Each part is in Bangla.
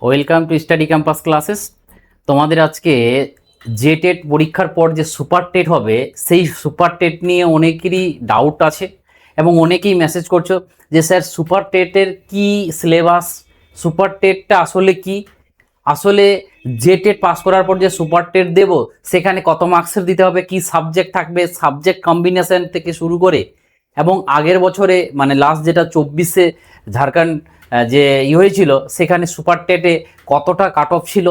Welcome to study campus classes. তোমাদের আজকে জেটেট পরীক্ষার পর যে সুপার টেট হবে সেই সুপার টেট নিয়ে অনেকেরই ডাউট আছে এবং অনেকেই মেসেজ করছো যে স্যার সুপার টেটের কি সিলেবাস, সুপার টেটটা আসলে কি, আসলে জেটেট পাস করার পর যে সুপার টেট দেব সেখানে কত মার্কসের দিতে হবে, কি সাবজেক্ট থাকবে, সাবজেক্ট কম্বিনেশন থেকে শুরু করে এবং আগের বছরে মানে লাস্ট যেটা 24-এ ঝাড়খণ্ড যে হয়েছিল সেখানে সুপার টেটে কতটা কাট অফ ছিল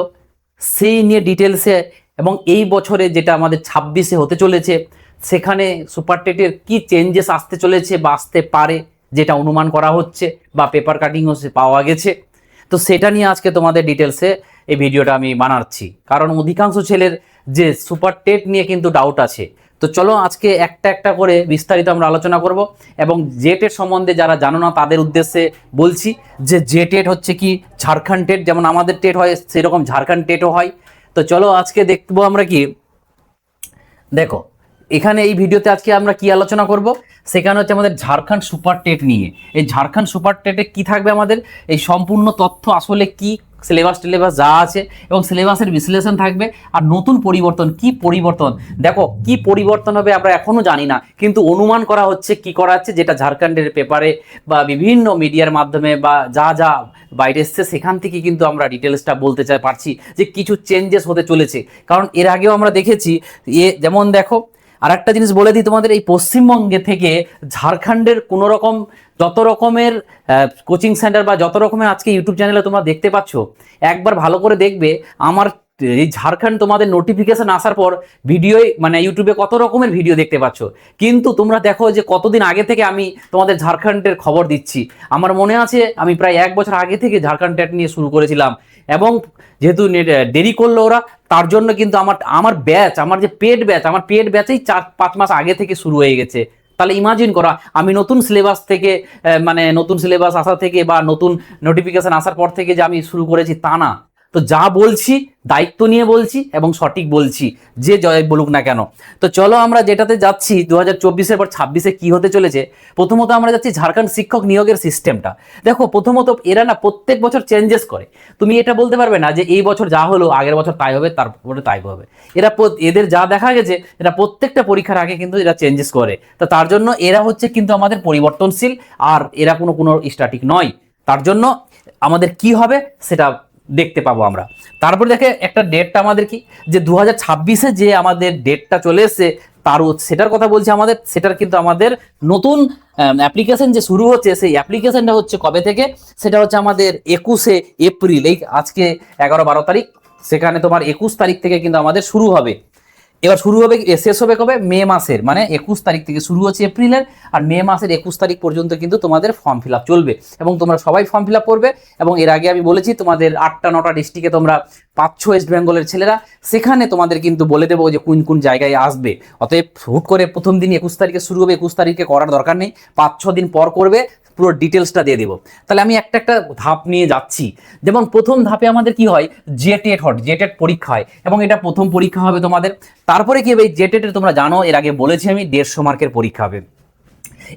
সেই নিয়ে ডিটেলসে, এবং এই বছরে যেটা আমাদের 26-এ হতে চলেছে সেখানে সুপার টেটের কি চেঞ্জেস আসতে চলেছে বা আসতে পারে যেটা অনুমান করা হচ্ছে বা পেপার কাটিংও পাওয়া গেছে। তো সেটা নিয়ে আজকে তোমাদের ডিটেলসে এই ভিডিওটা আমি বানাচ্ছি, কারণ অধিকাংশ ছেলের যে সুপার টেট নিয়ে কিন্তু ডাউট আছে। তো চলো আজকে একটা একটা করে বিস্তারিত আমরা আলোচনা করব এবং জেটেট সম্বন্ধে যারা জানো না তাদের উদ্দেশ্যে বলছি যে জেটেট হচ্ছে কি ঝাড়খণ্ড টেট, যেমন আমাদের টেট হয় সেরকম ঝাড়খণ্ড টেটও হয়। তো চলো আজকে দেখবো আমরা কি, দেখো এখানে এই ভিডিওতে আজকে আমরা কি আলোচনা করব সেখানে হচ্ছে আমাদের ঝাড়খণ্ড সুপার টেট নিয়ে। এই ঝাড়খণ্ড সুপার টেটে কি থাকবে, আমাদের এই সম্পূর্ণ তথ্য আসলে কি, সিলেবাস টিলেবাস যা আছে এবং সিলেবাসের বিশ্লেষণ থাকবে। আর নতুন পরিবর্তন কি পরিবর্তন, দেখো কি পরিবর্তন হবে আমরা এখনো জানি না, কিন্তু অনুমান করা হচ্ছে কি করা হচ্ছে, যেটা ঝাড়খণ্ডের পেপারে বা বিভিন্ন মিডিয়ার মাধ্যমে বা যা যা বাইরে এসছে সেখান থেকে কিন্তু আমরা ডিটেলসটা বলতে পারছি যে কিছু চেঞ্জেস হতে চলেছে। কারণ এর আগেও আমরা দেখেছি যেমন দেখো আর একটা জিনিস বলে দিই তোমাদের, এই পশ্চিমবঙ্গে থেকে ঝাড়খণ্ডের কোনো রকম যত রকমের কোচিং সেন্টার বা যত রকমের আজকে ইউটিউব চ্যানেলে তোমরা দেখতে পাচ্ছ, একবার ভালো করে দেখবে আমার এই ঝাড়খণ্ড তোমাদের নোটিফিকেশন আসার পর ভিডিও মানে ইউটিউবে কত রকমের ভিডিও দেখতে পাচ্ছ, কিন্তু তোমরা দেখো যে কতদিন আগে থেকে আমি তোমাদের ঝাড়খণ্ডের খবর দিচ্ছি। আমার মনে আছে আমি প্রায় 1 বছর আগে থেকে ঝাড়খণ্ড টেট নিয়ে শুরু করেছিলাম, এবং যেহেতু দেরি করলো ওরা তার জন্য কিন্তু আমার ব্যাচ, আমার যে পেড ব্যাচ, আমার পেড ব্যাচেই 4-5 মাস আগে থেকে শুরু হয়ে গেছে। তাহলে ইমাজিন করা, আমি নতুন সিলেবাস থেকে মানে নতুন সিলেবাস আসা থেকে বা নতুন নোটিফিকেশন আসার পর থেকে যে আমি শুরু করেছি তা না। তো যা বলছি দায়িত্ব নিয়ে বলছি এবং সঠিক বলছি, যে জয় বলুক না কেন। তো চলো আমরা যেটাতে যাচ্ছি 2024-এর পর 26-এ কি হতে চলেছে। প্রথমত আমরা যাচ্ছি ঝাড়খণ্ড শিক্ষক নিয়োগের সিস্টেমটা। দেখো প্রথমত এরা না প্রত্যেক বছর চেঞ্জেস করে, তুমি এটা বলতে পারবে না যে এই বছর যা হলো আগের বছর তাই হবে তারপরে তাই হবে। এরা এদের যা দেখা গেছে এরা প্রত্যেকটা পরীক্ষার আগে কিন্তু এরা চেঞ্জেস করে। তো তার জন্য এরা হচ্ছে কিন্তু আমাদের পরিবর্তনশীল, আর এরা কোনো স্ট্যাটিক নয়। তার জন্য আমাদের কি হবে সেটা দেখতে পাবো আমরা। তারপরে দেখে একটা ডেটটা আমাদের কি, যে 2026-এ যে আমাদের ডেটটা চলে এসছে তার সেটার কথা বলছি আমাদের, সেটার কিন্তু আমাদের নতুন অ্যাপ্লিকেশন যে শুরু হচ্ছে সেই অ্যাপ্লিকেশনটা হচ্ছে কবে থেকে, সেটা হচ্ছে আমাদের 21শে এপ্রিল, এই আজকে 11-12 তারিখ, সেখানে তোমার 21 তারিখ থেকে কিন্তু আমাদের শুরু হবে। এবার শুরু হবে শেষ হবে কবে, মে মাসের মানে 21 তারিখ থেকে শুরু হচ্ছে এপ্রিলের, আর মে মাসের 21 তারিখ পর্যন্ত কিন্তু তোমাদের ফর্ম ফিল আপ চলবে এবং তোমরা সবাই ফর্ম ফিল আপ করবে। এবং এর আগে আমি বলেছি তোমাদের 8টা-9টা ডিস্ট্রিক্টে তোমরা পাচ্ছ ওয়েস্ট বেঙ্গলের ছেলেরা, সেখানে তোমাদের কিন্তু বলে দেবো যে কোন কোন জায়গায় আসবে। অতএব হুট করে প্রথম দিন 21 তারিখে শুরু হবে, 21 তারিখে করার দরকার নেই, 5-6 দিন পর করবে, পুরো ডিটেলসটা দিয়ে দেবো। তাহলে আমি একটা একটা ধাপ নিয়ে যাচ্ছি। যেমন প্রথম ধাপে আমাদের কি হয়, জেটেট পরীক্ষা হয় এবং এটা প্রথম পরীক্ষা হবে তোমাদের। তারপরে কি হবে, জেটেটের তোমরা জানো এর আগে বলেছি আমি 150 মার্কের পরীক্ষা হবে।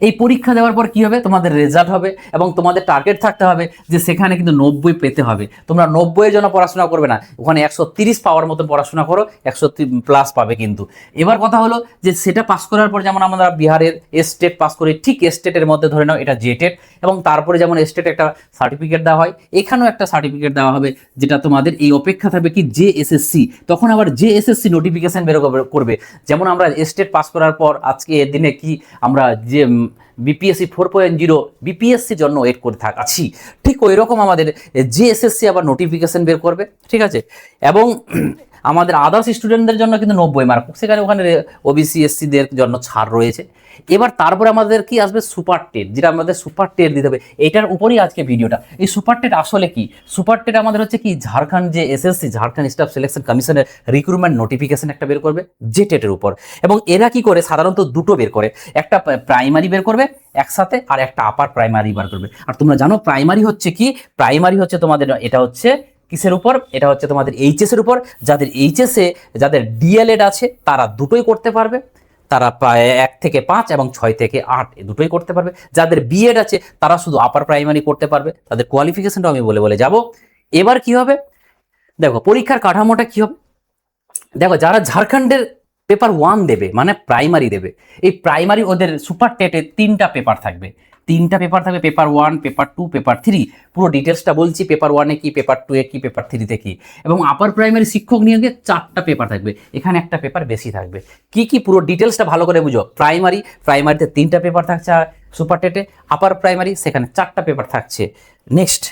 এই পরীক্ষা দেওয়ার পর কি হবে, তোমাদের রেজাল্ট হবে এবং তোমাদের টার্গেট থাকতে হবে যে সেখানে কিন্তু 90 পেতে হবে। তোমরা 90-এর জন্য পড়াশোনা করবে না, ওখানে 130 পাওয়ার মতো পড়াশোনা করো, 100+ পাবে কিন্তু। এবার কথা হলো যে সেটা পাস করার পর যেমন আমরা বিহারের স্টেট পাস করি, ঠিক স্টেটের মধ্যে ধরে নাও এটা জেটেট, এবং তারপরে যেমন স্টেট একটা সার্টিফিকেট দেওয়া হয়, এখানেও একটা সার্টিফিকেট দেওয়া হবে, যেটা তোমাদের এই অপেক্ষা থাকবে কি জেএসএসসি, তখন আবার জেএসএসসি নোটিফিকেশন বের করবে। যেমন আমরা স্টেট পাস করার পর আজকে এর দিনে কি আমরা যে বিপিএসসি 4.0 বিপিএসসির জন্য ওয়েট করে আছি, ঠিক ওই রকম আমাদের জেএসএসসি আবার নোটিফিকেশন বের করবে, ঠিক আছে। এবং আমাদের আদার্স স্টুডেন্টদের জন্য কিন্তু 90 মার্ক, সেখানে ওখানে ওবিসি এসসিদের জন্য ছাড় রয়েছে। এবার তারপরে আমাদের কি আসবে, সুপার টেট, যেটা আমাদের সুপার টেট দিতে হবে, এটার উপরেই আজকে ভিডিওটা। এই সুপার টেট আসলে কি, সুপার টেট আমাদের হচ্ছে কি ঝাড়খণ্ড যে এসএসসি ঝাড়খণ্ড স্টাফ সিলেকশন কমিশনের রিক্রুটমেন্ট নোটিফিকেশন একটা বের করবে যে টেটের উপর। এবং এরা কি করে, সাধারণত দুটো বের করে, একটা প্রাইমারি বের করবে একসাথে আর একটা আপার প্রাইমারি বের করবে। আর তোমরা জানো প্রাইমারি হচ্ছে কি, প্রাইমারি হচ্ছে তোমাদের এটা হচ্ছে কিসের উপর, এটা হচ্ছে তোমাদের এইচএস এর উপর। যাদের এইচএসে যাদের ডিএলএড আছে তারা দুটোই করতে পারবে, তারা প্রায় 1 থেকে 5 এবং 6 থেকে 8 দুটোই করতে পারবে। যাদের বিএড আছে তারা শুধু আপার প্রাইমারি করতে পারবে, তাদের কোয়ালিফিকেশনটা আমি বলে যাব। এবার কি হবে দেখো, পরীক্ষার কাঠামোটা কি হবে দেখো, যারা ঝাড়খণ্ডের পেপার 1 দেবে মানে প্রাইমারি দেবে, এই প্রাইমারি ওদের সুপার টেটে 3টা পেপার থাকবে, 3টা পেপার থাকবে, পেপার 1, পেপার 2, পেপার 3। পুরো ডিটেলসটা বলছি, পেপার 1-এ কি, পেপার 2-এ কি, পেপার 3-তে কি। এবং আপার প্রাইমারি শিক্ষক নিয়োগে 4টা পেপার থাকবে, এখানে একটা পেপার বেশি থাকবে। কি কি পুরো ডিটেলসটা ভালো করে বুঝো। প্রাইমারিতে 3টা পেপার থাকছে সুপার টেটে, আপার প্রাইমারি সেখানে 4টা পেপার থাকছে। নেক্সট,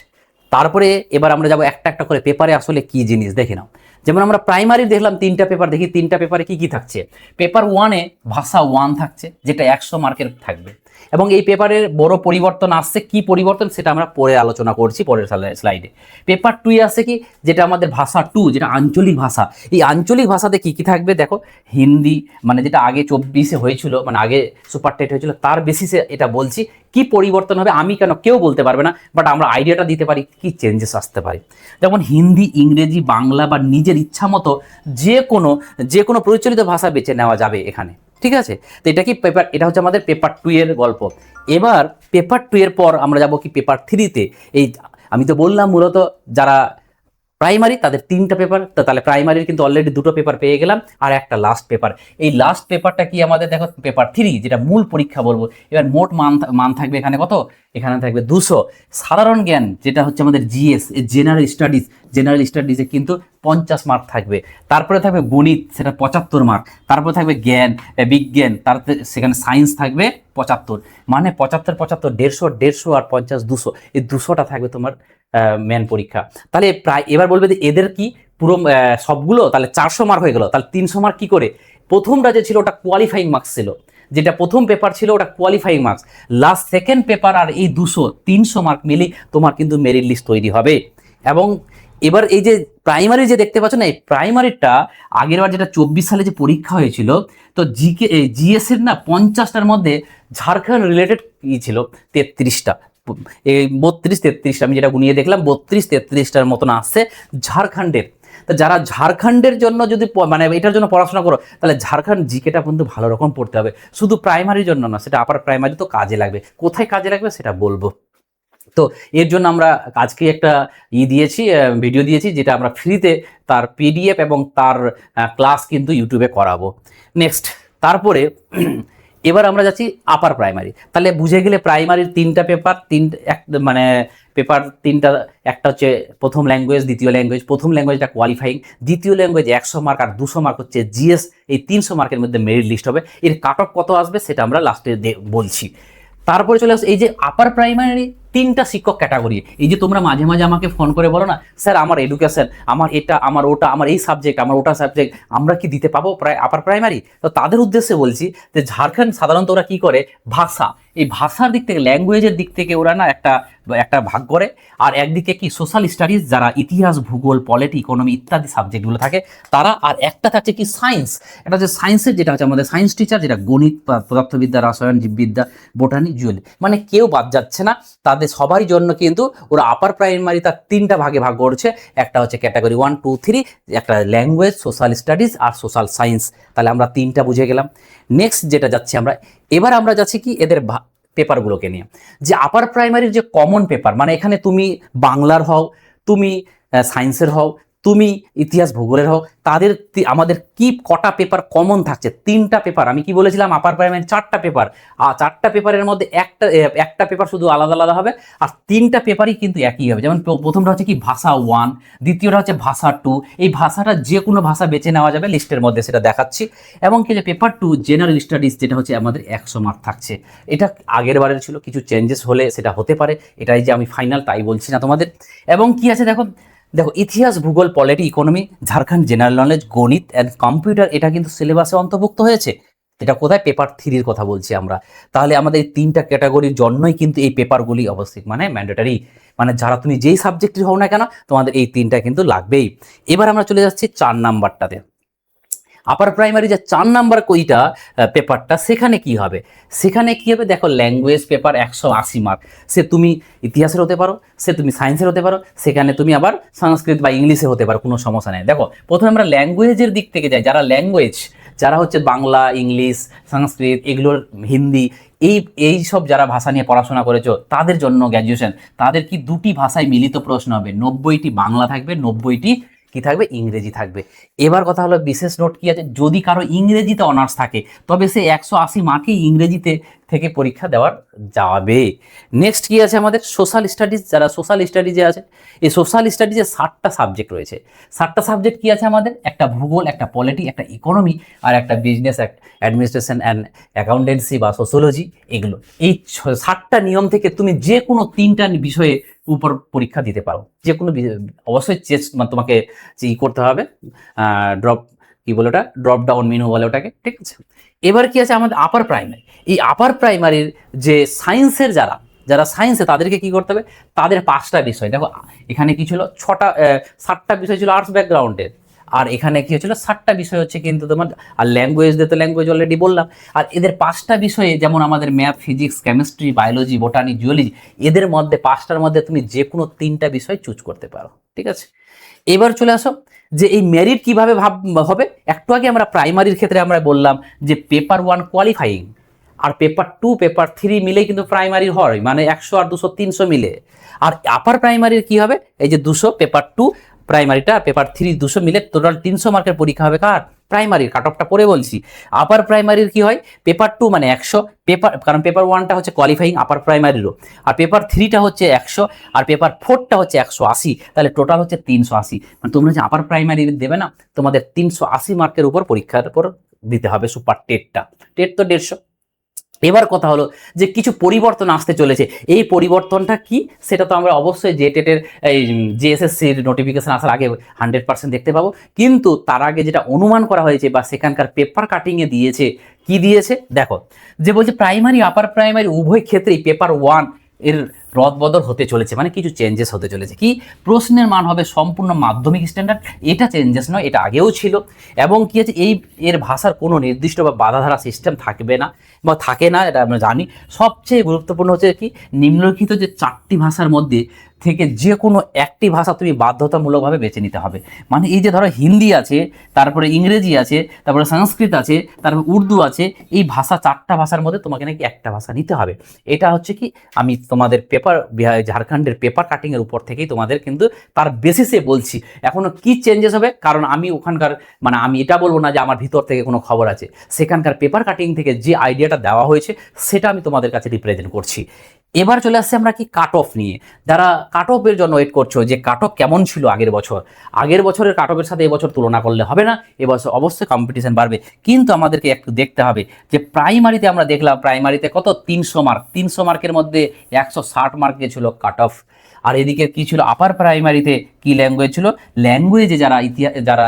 তারপরে এবার আমরা যাবো একটা একটা করে পেপারে আসলে কি জিনিস দেখে নাও। যেমন আমরা প্রাইমারি দেখলাম 3টা পেপার, দেখি 3টা পেপারে কি কি থাকছে। পেপার 1-এ ভাষা 1 থাকছে, যেটা 100 মার্কের থাকবে। এবং এই পেপারের বড় পরিবর্তন আসছে, কি পরিবর্তন সেটা আমরা পরে আলোচনা করছি পরের স্লাইডে। পেপার 2-এ আসছে কি, যেটা আমাদের ভাষা 2, যেটা আঞ্চলিক ভাষা। এই আঞ্চলিক ভাষাতে কি কি থাকবে দেখো, হিন্দি, মানে যেটা আগে 24-এ হয়েছিল, মানে আগে সুপার টেট হয়েছিল, তার বেসিসে এটা বলছি কি পরিবর্তন হবে। আমি কেন, কেউ বলতে পারবে না, বাট আমরা আইডিয়াটা দিতে পারি কি চেঞ্জেস আসতে পারে। যেমন হিন্দি, ইংরেজি, বাংলা বা নিজের ইচ্ছা মতো যে কোনো প্রচলিত ভাষা বেছে নেওয়া যাবে এখানে, ঠিক আছে। তো এটা কি পেপার, এটা হচ্ছে আমাদের পেপার 2 এর গল্প। এবার পেপার 2 এর পর আমরা যাব কি পেপার 3-তে। এই আমি তো বললাম মূলত যারা প্রাইমারি তাদের 3টা পেপার, তো তাহলে প্রাইমারির কিন্তু অলরেডি 2টো পেপার পেয়ে গেলাম, আর একটা লাস্ট পেপার। এই লাস্ট পেপারটা কি আমাদের দেখো, পেপার 3, যেটা মূল পরীক্ষা বলবো। এবার মোট মান থাকবে এখানে কত, এখানে থাকবে 200। সাধারণ জ্ঞান যেটা হচ্ছে আমাদের জিএস, জেনারেল স্টাডিজে কিন্তু 50 মার্ক থাকবে। তারপরে থাকবে গণিত, সেটা 75 মার্ক। তারপরে থাকবে বিজ্ঞান, তারপরে সেখানে সায়েন্স থাকবে 75। মানে 75, 150 আর 50, 200, এই 200টা থাকবে তোমার মেন পরীক্ষা। তাহলে প্রায় এবার বলবে যে এদের কি পুরো সবগুলো তাহলে 400 মার্ক হয়ে গেল, তাহলে 300 মার্ক কি করে। প্রথমটা যে ছিল ওটা কোয়ালিফাইং মার্কস ছিল, যেটা প্রথম পেপার ছিল ওটা qualifying marks. Last second paper আর এই 300 মার্ক মিলে তোমার কিন্তু মেরিট লিস্ট তৈরি হবে। এবং এবার এই যে প্রাইমারি যে দেখতে পাচ্ছ না, এই প্রাইমারিটা আগেরবার যেটা 24 সালে যে পরীক্ষা হয়েছিল, তো জিএস এর না 50টার মধ্যে ঝাড়খণ্ড রিলেটেড কি ছিল 33টা, এই 32-33টা আমি যেটা গুনিয়ে দেখলাম, 32-33টার মতন আসছে ঝাড়খণ্ডের। তা যারা ঝাড়খণ্ডের জন্য যদি মানে এটার জন্য পড়াশোনা করো, তাহলে ঝাড়খণ্ড জিকেটা কিন্তু ভালো রকম পড়তে হবে, শুধু প্রাইমারির জন্য না, সেটা আপার প্রাইমারি তো কাজে লাগবে। কোথায় কাজে লাগবে সেটা বলবো। তো এর জন্য আমরা আজকে একটা দিয়েছি, ভিডিও দিয়েছি, যেটা আমরা ফ্রিতে তার পিডিএফ এবং তার ক্লাস কিন্তু ইউটিউবে করাবো। নেক্সট, তারপরে এবার আমরা যাচ্ছি আপার প্রাইমারি। তাহলে বুঝে গেলে প্রাইমারির 3টা পেপার, মানে পেপার 3টা, একটা হচ্ছে প্রথম ল্যাঙ্গুয়েজ, দ্বিতীয় ল্যাঙ্গুয়েজ। প্রথম ল্যাঙ্গুয়েজটা কোয়ালিফাইং, দ্বিতীয় ল্যাঙ্গুয়েজ 100 মার্ক, আর 200 মার্ক হচ্ছে জিএস। এই 300 মার্কের মধ্যে মেরিট লিস্ট হবে। এর কাট অফ কত আসবে সেটা আমরা লাস্টে বলছি। তারপরে চলে আসে এই যে আপার প্রাইমারি 3টা শিক্ষক ক্যাটাগরি। এই যে তোমরা মাঝে মাঝে আমাকে ফোন করে বলো না, স্যার আমার এডুকেশন, আমার এটা, আমার ওটা, আমার এই সাবজেক্ট, আমার ওটা সাবজেক্ট, আমরা কি দিতে পাবো আপার প্রাইমারি? তো তাদের উদ্দেশ্যে বলছি যে ঝাড়খণ্ড সাধারণত ওরা কি করে, ভাষা, এই ভাষার দিক থেকে, ল্যাঙ্গুয়েজের দিক থেকে ওরা না একটা ভাগ করে। আর একদিকে কি সোশ্যাল স্টাডিজ, যারা ইতিহাস, ভূগোল, পলিটি, ইকোনমি ইত্যাদি সাবজেক্টগুলো থাকে তারা। আর একটা থাকছে কি সায়েন্স, এটা হচ্ছে সায়েন্সের, যেটা হচ্ছে আমাদের সায়েন্স টিচার, যেটা গণিত, পদার্থবিদ্যা, রসায়ন, জীববিদ্যা, বোটানি, জুয়েলারি, মানে কেউ বাদ যাচ্ছে না। তাদের সবারই জন্য কিন্তু ওরা আপার প্রাইমারি তার 3টা ভাগে ভাগ করছে। একটা হচ্ছে ক্যাটাগরি 1, 2, 3, একটা ল্যাঙ্গুয়েজ, সোশ্যাল স্টাডিজ আর সোশ্যাল সায়েন্স। তাহলে আমরা 3টা বুঝে গেলাম। নেক্সট যেটা যাচ্ছি আমরা, এবার আমরা যাচ্ছি কি এদের পেপারগুলোকে নিয়ে, যে আপার প্রাইমারির যে কমন পেপার, মানে এখানে তুমি বাংলার হও, তুমি সায়েন্সের হও, তুমি ইতিহাস ভূগোলের হও, তাদের আমাদের কি কটা পেপার কমন থাকছে, 3টা পেপার। আমি কি বলেছিলাম, আপার প্রাইমারি 4টা পেপার, আর 4টা পেপারের মধ্যে একটা পেপার শুধু আলাদা আলাদা হবে, আর 3টা পেপারই কিন্তু একই হবে। যেমন প্রথমটা হচ্ছে কি ভাষা 1, দ্বিতীয়টা হচ্ছে ভাষা 2। এই ভাষাটা যে কোনো ভাষা বেছে নেওয়া যাবে লিস্টের মধ্যে, সেটা দেখাচ্ছি। এবং কি যে পেপার 2 জেনারেল স্টাডিজ, যেটা হচ্ছে আমাদের 100 মার্ক থাকছে। এটা আগের বারের ছিল, কিছু চেঞ্জেস হলে সেটা হতে পারে, এটাই যে আমি ফাইনাল তাই বলছি না তোমাদের। এবং কি আছে দেখো ইতিহাস, ভূগোল, polity, economy, Jharkhand general knowledge, গণিত অ্যান্ড কম্পিউটার, এটা কিন্তু সিলেবাসে অন্তর্ভুক্ত হয়েছে। এটা কোথায়, পেপার 3-র কথা বলছি আমরা। তাহলে আমাদের এই 3টা ক্যাটাগরির জন্যই কিন্তু এই পেপারগুলি অবশ্যই মানে ম্যান্ডেটারি, মানে যারা তুমি যেই সাবজেক্টের হও না কেন তোমাদের এই 3টা কিন্তু লাগবেই। এবার আমরা চলে যাচ্ছি 4 নাম্বারটাতে। আপার প্রাইমারি যে 4 নাম্বার কইটা পেপারটা, সেখানে কি হবে, দেখো ল্যাঙ্গুয়েজ পেপার 180 মার্ক। সে তুমি ইতিহাসের হতে পারো, সে তুমি সায়েন্সের হতে পারো, সেখানে তুমি আবার সংস্কৃত বা ইংলিশে হতে পারো, কোনো সমস্যা নেই। দেখো প্রথমে আমরা ল্যাঙ্গুয়েজের দিক থেকে যাই, যারা হচ্ছে বাংলা, ইংলিশ, সংস্কৃত, এগুলোর হিন্দি, এই এই সব যারা ভাষা নিয়ে পড়াশোনা করেছো তাদের জন্য গ্র্যাজুয়েশন, তাদের কি দুটি ভাষায় মিলিত প্রশ্ন হবে, 90টি বাংলা থাকবে, 90টি কি থাকবে, ইংরেজি থাকবে। এবার কথা হলো বিশেষ নোট কি আছে, যদি কারো ইংরেজিতে অনার্স থাকে তবে সে 180 মার্কেই ইংরেজিতে থেকে পরীক্ষা দেওয়ার যাবে। নেক্সট কি আছে আমাদের সোশ্যাল স্টাডিজ, যারা সোশ্যাল স্টাডিজে আছে, এই সোশ্যাল স্টাডিজে 60টা সাবজেক্ট রয়েছে। 60টা সাবজেক্ট কি আছে আমাদের, একটা ভূগোল, একটা পলিটি, একটা ইকোনমি, আর একটা বিজনেস অ্যাডমিনিস্ট্রেশন অ্যান্ড অ্যাকাউন্টেন্সি বা সোশ্যোলজি। এগুলো এই 60টা নিয়ম থেকে তুমি যে কোনো 3টা বিষয়ে উপর পরীক্ষা দিতে পারো, যে কোনো অবশ্যই মানে তোমাকে করতে হবে, ড্রপ কি বলে ওটা, ড্রপ ডাউন মেনু বলে ওটাকে, ঠিক আছে। এবার কি আছে আমাদের আপার প্রাইমারি, এই আপার প্রাইমারির যে সায়েন্সের যারা সায়েন্সে তাদেরকে কি করতে হবে, তাদের 5টা বিষয়, দেখো এখানে কি ছিল 7টা বিষয় ছিল আর্টস ব্যাকগ্রাউন্ডের, আর এখানে কি হচ্ছিল 7টা বিষয় হচ্ছে কিন্তু তোমার, আর ল্যাঙ্গুয়েজ দিয়ে তো ল্যাঙ্গুয়েজ অলরেডি বললাম, আর এদের 5টা বিষয়ে যেমন আমাদের math, physics, chemistry, biology, botany, geology, এদের মধ্যে 5টার মধ্যে তুমি যে কোনো 3টা বিষয় চুজ করতে পারো, ঠিক আছে। এবার চলে আসো যে এই মেরিট কিভাবে হবে। একটু আগে আমরা প্রাইমারির ক্ষেত্রে আমরা বললাম যে পেপার 1 কোয়ালিফাইং আর পেপার 2 পেপার 3 মিলে কিন্তু প্রাইমারি হয়, মানে 100 আর 200 300 মিলে। আর আপার প্রাইমারির কি হবে, এই যে 200 পেপার 2 প্রাইমারিটা, পেপার 3 200 মিলে টোটাল 300 মার্কের পরীক্ষা হবে কার, প্রাইমারির। কাট অফটা পরে বলছি। আপার প্রাইমারির কি হয়, পেপার 2 মানে 100, কারণ পেপার 1টা হচ্ছে কোয়ালিফাইং আপার প্রাইমারিরও, আর পেপার 3টা হচ্ছে 100, আর পেপার 4টা হচ্ছে 180, তাহলে টোটাল হচ্ছে 380। মানে তোমরা যে আপার প্রাইমারি দেবে না, তোমাদের 380 মার্কের উপর পরীক্ষার উপর দিতে হবে সুপার টেটটা, টেট তো 150। এবার কথা হলো যে কিছু পরিবর্তন আসতে চলেছে, এই পরিবর্তনটা কি সেটা তো আমরা অবশ্যই জেটেটের এই জেএসএসসির নোটিফিকেশন আসার আগে 100% দেখতে পাবো, কিন্তু তার আগে যেটা অনুমান করা হয়েছে বা সেখানকার পেপার কাটিংয়ে দিয়েছে, কি দিয়েছে দেখো, যে বলছে প্রাইমারি আপার প্রাইমারি উভয় ক্ষেত্রেই পেপার 1 এর রদবদল হতে চলেছে, মানে কিছু চেঞ্জেস হতে চলেছে। কি, প্রশ্নের মান হবে সম্পূর্ণ মাধ্যমিক স্ট্যান্ডার্ড, এটা চেঞ্জেস নয়, এটা আগেও ছিল। এবং কি আছে, এর ভাষার কোনো নির্দিষ্ট বা বাধাধারা সিস্টেম থাকবে না বা থাকে না, এটা আমরা জানি। সবচেয়ে গুরুত্বপূর্ণ হচ্ছে কি, নিম্নলিখিত যে 4টি ভাষার মধ্যে থেকে যে কোনো একটি ভাষা তুমি বাধ্যতামূলকভাবে বেছে নিতে হবে। মানে এই যে ধরো হিন্দি আছে, তারপরে ইংরেজি আছে, তারপরে সংস্কৃত আছে, তারপরে উর্দু আছে, এই ভাষা 4টা ভাষার মধ্যে তোমাকে নাকি একটা ভাষা নিতে হবে। এটা হচ্ছে কি, আমি তোমাদের পেপার ঝাড়খণ্ডের পেপার কাটিংয়ের উপর থেকেই তোমাদের কিন্তু তার বেসিসে বলছি। এখনো কি চেঞ্জেস হবে, কারণ আমি ওখানকার, মানে আমি এটা বলবো না যে আমার ভিতর থেকে কোনো খবর আছে, সেখানকার পেপার কাটিং থেকে যে আইডিয়াটা দেওয়া হয়েছে সেটা আমি তোমাদের কাছে রিপ্রেজেন্ট করছি। এবার চলে আসছে আমরা কি কাট অফ নিয়ে। যারা কাট অফের জন্য ওয়েট করছো যে কাট অফ কেমন ছিল আগের বছরের কাট অফের সাথে এবছর তুলনা করলে হবে না, এবছর অবশ্যই কম্পিটিশন বাড়বে, কিন্তু আমাদেরকে একটু দেখতে হবে যে প্রাইমারিতে আমরা দেখলাম প্রাইমারিতে কত 300 মার্কের মধ্যে 160 মার্ক ছিল কাট অফ। আর এদিকে কি ছিল, আপার প্রাইমারিতে কি ল্যাঙ্গুয়েজ ছিল, ল্যাঙ্গুয়েজে যারা যারা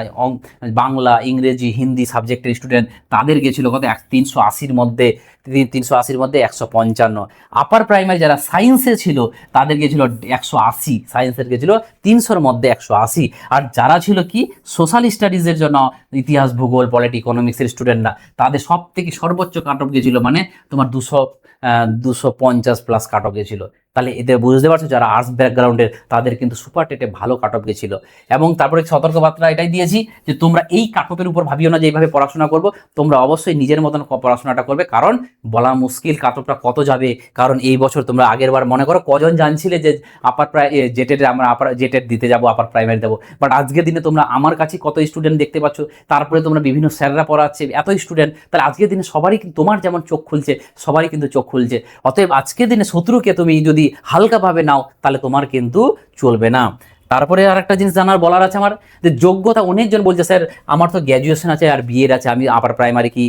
বাংলা, ইংরেজি, হিন্দি সাবজেক্টের স্টুডেন্ট তাদের গেছিল কত 380-র মধ্যে 380-র মধ্যে 155। আপার প্রাইমারি যারা সায়েন্সে ছিল তাদের গেছিল 180, সায়েন্সের গেছিল 300-র মধ্যে 180। আর যারা ছিল কি সোশ্যাল স্টাডিজের জন্য ইতিহাস, ভূগোল, পলিটি, ইকোনমিক্সের স্টুডেন্টরা, তাদের সব থেকে সর্বোচ্চ কাট অফ গেছিল মানে তোমার 250 প্লাস কাট অফ গেছিল। তাহলে এদের বুঝতে পারছো যারা আর্টস ব্যাকগ্রাউন্ডের তাদের কিন্তু সুপার টেটে ভালো কাট অফ গেছিল। এবং তারপরে সতর্কবার্তা এটাই দিয়েছি যে তোমরা এই কাট অফের উপর ভাবিও না যে এইভাবে পড়াশোনা করবো, তোমরা অবশ্যই নিজের মতন পড়াশোনাটা করবে, কারণ বলা মুশকিল কাট অফটা কত যাবে। কারণ এই বছর তোমরা আগের বার মনে করো কজন জানছিলে যে আপার জেটেড আমরা আপার জেটেড দিতে যাবো, আপার প্রাইমারি দেবো, বাট আজকের দিনে তোমরা আমার কাছে কত স্টুডেন্ট দেখতে পাচ্ছ, তারপরে তোমরা বিভিন্ন স্যাররা পড়াচ্ছে এত স্টুডেন্ট, তাহলে আজকের দিনে সবারই তোমার যেমন চোখ খুলছে সবারই কিন্তু চোখ খুলছে। অতএব আজকের দিনে শত্রুকে তুমি যদি হালকাভাবে নাও তাহলে তোমার কিন্তু চলবে না। তারপরে আর একটা জিনিস জানার বলার আছে আমার, যে যোগ্যতা অনেকজন বলছে স্যার আমার তো গ্র্যাজুয়েশন আছে আর বিএড আছে, আমি আপার প্রাইমারি কি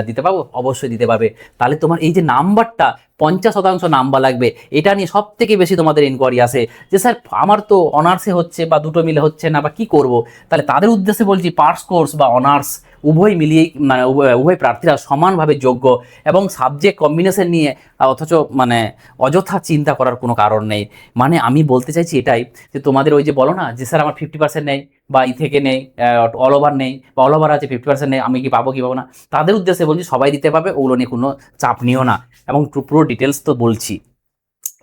দিতে পাবো, অবশ্যই দিতে পারবে। তাহলে তোমার এই যে নাম্বারটা 50% নাম্বার লাগবে, এটা নিয়ে সব থেকে বেশি তোমাদের ইনকোয়ারি আসে যে স্যার আমার তো অনার্সে হচ্ছে বা দুটো মিলে হচ্ছে না বা কি করব। তাহলে তাদের উদ্দেশ্যে বলছি পার্টস কোর্স বা অনার্স উভয় মিলিয়েই, মানে উভয় প্রার্থীরা সমানভাবে যোগ্য, এবং সাবজেক্ট কম্বিনেশন নিয়ে অথচ মানে অযথা চিন্তা করার কোনো কারণ নেই। মানে আমি বলতে চাইছি এটাই যে তোমাদের ওই যে বলো না যে স্যার আমার 50% নেই বা থেকে নেই, অল ওভার নেই বা অল ওভার আছে 50% নেই, আমি কি পাবো কি পাবো না, তাদের উদ্দেশ্যে বলছি সবাই দিতে পারবে, ওগুলো নিয়ে কোনো চাপ নিও না, এবং পুরো ডিটেলস তো বলছি।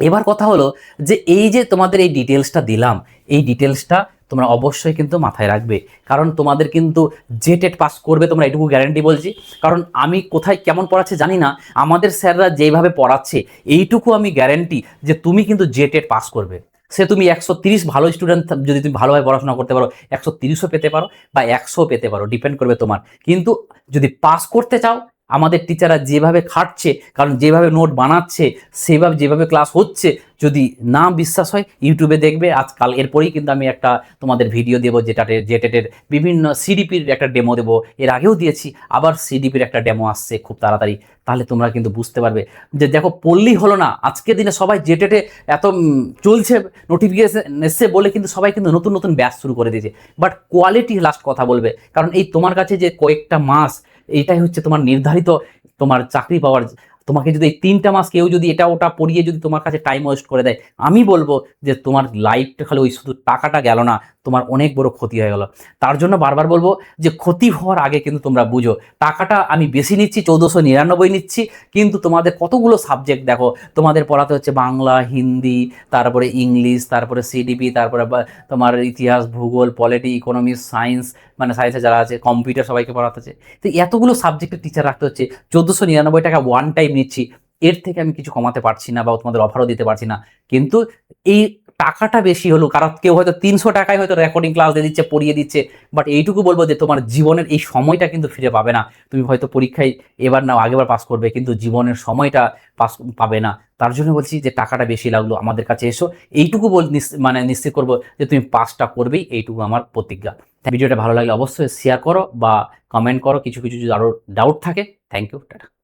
এবার কথা হলো যে এই যে তোমাদের এই ডিটেলসটা দিলাম, এই ডিটেলসটা তোমরা অবশ্যই কিন্তু মাথায় রাখবে, কারণ তোমাদের কিন্তু জেটেট পাস করবে তোমরা, এটুকু গ্যারান্টি বলছি। কারণ আমি কোথায় কেমন পড়াচ্ছে জানি না, আমাদের স্যাররা যেভাবে পড়াচ্ছে এইটুকু আমি গ্যারান্টি যে তুমি কিন্তু জেটেট পাস করবে। সে তুমি 130 ভালো স্টুডেন্ট, যদি তুমি ভালোভাবে পড়াশোনা করতে পারো 130ও পেতে পারো বা 100 পেতে পারো, ডিপেন্ড করবে তোমার। কিন্তু যদি পাস করতে চাও, আমাদের টিচাররা যেভাবে খাটছে, কারণ যেভাবে নোট বানাচ্ছে, সেভাবে যেভাবে ক্লাস হচ্ছে, যদি না বিশ্বাস হয় ইউটিউবে দেখবে। আজকাল এরপরেই কিন্তু আমি একটা তোমাদের ভিডিও দেবো, যেটা জেটেটের বিভিন্ন সিডিপির একটা ডেমো দেবো, এর আগেও দিয়েছি, আবার সিডিপির একটা ডেমো আসছে খুব তাড়াতাড়ি। তাহলে তোমরা কিন্তু বুঝতে পারবে যে দেখো পড়লেই হলো না, আজকের দিনে সবাই জেটেটে এত চলছে, নোটিফিকেশন এসছে বলে কিন্তু সবাই কিন্তু নতুন নতুন ব্যাচ শুরু করে দিয়েছে। বাট কোয়ালিটি লাস্ট কথা বলবে, কারণ এই তোমার কাছে যে কয়েকটা মাস, এইটাই হচ্ছে তোমার নির্ধারিত তোমার চাকরি পাওয়ার। তোমাকে যদি এই 3টা মাস কেউ যদি এটা ওটা পড়িয়ে যদি তোমার কাছে টাইম ওয়েস্ট করে দেয়, আমি বলবো যে তোমার লাইফটা খালি ওই শুধু টাকাটা গেল না, তোমার অনেক বড় ক্ষতি হয়ে গেল। তার জন্য বারবার বলবো যে ক্ষতি হওয়ার আগে কিন্তু তোমরা বুঝো, টাকাটা আমি বেশি নিচ্ছি, 1499 নিচ্ছি, কিন্তু তোমাদের কতগুলো সাবজেক্ট দেখো, তোমাদের পড়াতে হচ্ছে বাংলা, হিন্দি, তারপরে ইংলিশ, তারপরে সিডিপি, তারপরে তোমার ইতিহাস, ভূগোল, পলিটি, ইকোনমিক্স, সায়েন্স, মানে সায়েন্সে যারা আছে, কম্পিউটার সবাইকে পড়াতে হচ্ছে। তো এতগুলো সাবজেক্টের টিচার রাখতে হচ্ছে, 1499 টাকা ওয়ান টাইম নিচ্ছি, এর থেকে আমি কিছু কমাতে পারছি না বা তোমাদের অফারও দিতে পারছি না। কিন্তু এই টাকাটা বেশি হলো, কারণ কেউ হয়তো 300 টাকায় হয়তো রেকর্ডিং ক্লাস দিয়ে দিচ্ছে, পড়িয়ে দিচ্ছে, বাট এইটুকু বলবো যে তোমার জীবনের এই সময়টা কিন্তু ফিরে পাবে না। তুমি হয়তো পরীক্ষায় এবার না আগেবার পাস করবে, কিন্তু জীবনের সময়টা পাস পাবে না। তার জন্য বলছি যে টাকাটা বেশি লাগলো, আমাদের কাছে এসো, এইটুকু মানে নিশ্চিত করবো যে তুমি পাসটা করবেই, এইটুকু আমার প্রতিজ্ঞা। ভিডিওটা ভালো লাগলে অবশ্যই শেয়ার করো বা কমেন্ট করো, কিছু কিছু যদি আরও ডাউট থাকে। Thank you, tata.